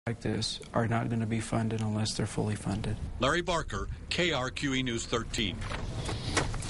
like this are not going to be funded unless they're fully funded. Larry Barker, KRQE News 13.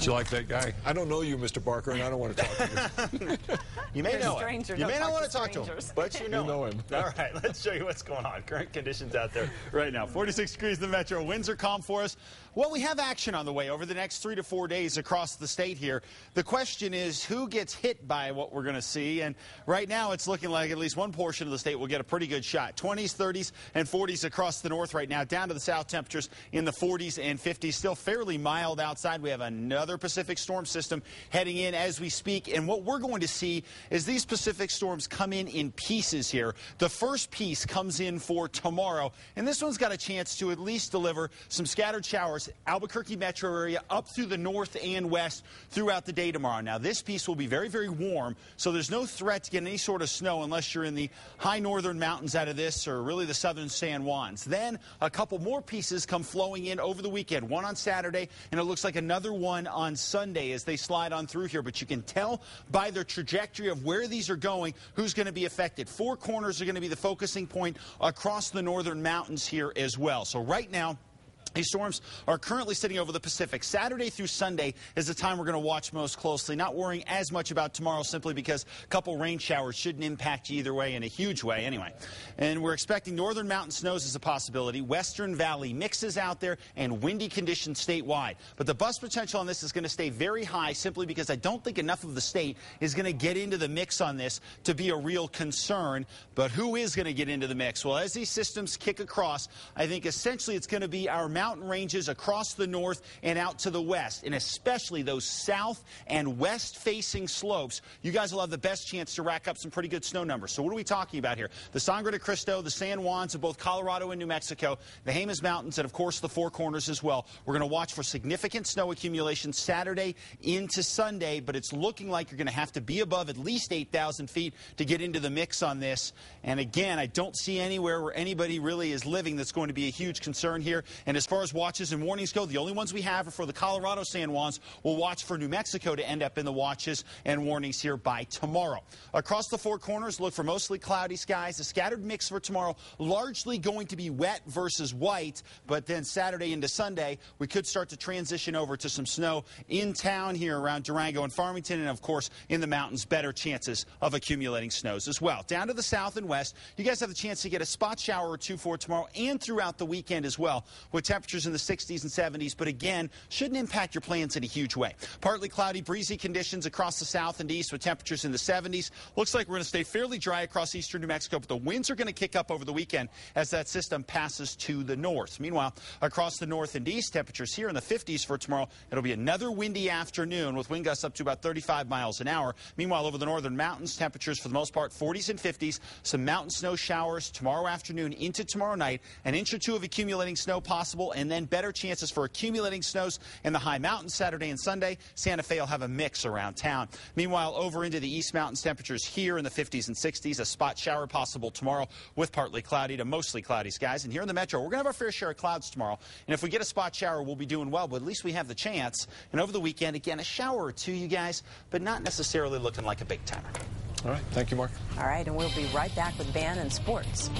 Do you like that guy? I don't know you, Mr. Barker, and I don't want to talk to you. You may know him. You may not want to talk to him, but you know him. All right, let's show you what's going on. Current conditions out there right now. 46 degrees in the metro. Winds are calm for us. Well, we have action on the way over the next 3 to 4 days across the state here. The question is who gets hit by what we're going to see. And right now it's looking like at least one portion of the state will get a pretty good shot. 20s, 30s, and 40s across the north right now. Down to the south, temperatures in the 40s and 50s. Still fairly mild outside. We have another Pacific storm system heading in as we speak. And what we're going to see is these Pacific storms come in pieces here. The first piece comes in for tomorrow. And this one's got a chance to at least deliver some scattered showers Albuquerque metro area up through the north and west throughout the day tomorrow. Now, this piece will be very, very warm, so there's no threat to get any sort of snow unless you're in the high northern mountains out of this or really the southern San Juans. Then a couple more pieces come flowing in over the weekend, one on Saturday, and it looks like another one on Sunday as they slide on through here. But you can tell by their trajectory of where these are going who's going to be affected. Four Corners are going to be the focusing point across the northern mountains here as well. So right now, these storms are currently sitting over the Pacific. Saturday through Sunday is the time we're going to watch most closely. Not worrying as much about tomorrow simply because a couple rain showers shouldn't impact you either way in a huge way anyway. And we're expecting northern mountain snows as a possibility. Western Valley mixes out there and windy conditions statewide. But the bust potential on this is going to stay very high simply because I don't think enough of the state is going to get into the mix on this to be a real concern. But who is going to get into the mix? Well, as these systems kick across, I think essentially it's going to be our mountain ranges across the north and out to the west, and especially those south and west facing slopes. You guys will have the best chance to rack up some pretty good snow numbers. So what are we talking about here? The Sangre de Cristo, the San Juans of both Colorado and New Mexico, the Jemez Mountains, and of course the Four Corners as well. We're going to watch for significant snow accumulation Saturday into Sunday, but it's looking like you're going to have to be above at least 8,000 feet to get into the mix on this. And again, I don't see anywhere where anybody really is living that's going to be a huge concern here. And as far as watches and warnings go, the only ones we have are for the Colorado San Juans. We'll watch for New Mexico to end up in the watches and warnings here by tomorrow. Across the Four Corners, look for mostly cloudy skies. A scattered mix for tomorrow, largely going to be wet versus white, but then Saturday into Sunday, we could start to transition over to some snow in town here around Durango and Farmington, and of course in the mountains, better chances of accumulating snows as well. Down to the south and west, you guys have the chance to get a spot shower or two for tomorrow and throughout the weekend as well, with temperatures in the 60s and 70s, but again, shouldn't impact your plans in a huge way. Partly cloudy, breezy conditions across the south and east with temperatures in the 70s. Looks like we're going to stay fairly dry across eastern New Mexico, but the winds are going to kick up over the weekend as that system passes to the north. Meanwhile, across the north and east, temperatures here in the 50s for tomorrow. It'll be another windy afternoon with wind gusts up to about 35 miles an hour. Meanwhile, over the northern mountains, temperatures for the most part 40s and 50s. Some mountain snow showers tomorrow afternoon into tomorrow night. An inch or two of accumulating snow possible, and then better chances for accumulating snows in the high mountains Saturday and Sunday. Santa Fe will have a mix around town. Meanwhile, over into the East Mountains, temperatures here in the 50s and 60s. A spot shower possible tomorrow with partly cloudy to mostly cloudy skies. And here in the metro, we're going to have our fair share of clouds tomorrow. And if we get a spot shower, we'll be doing well, but at least we have the chance. And over the weekend, again, a shower or two, you guys, but not necessarily looking like a big timer. All right. Thank you, Mark. All right, and we'll be right back with Van and Sports.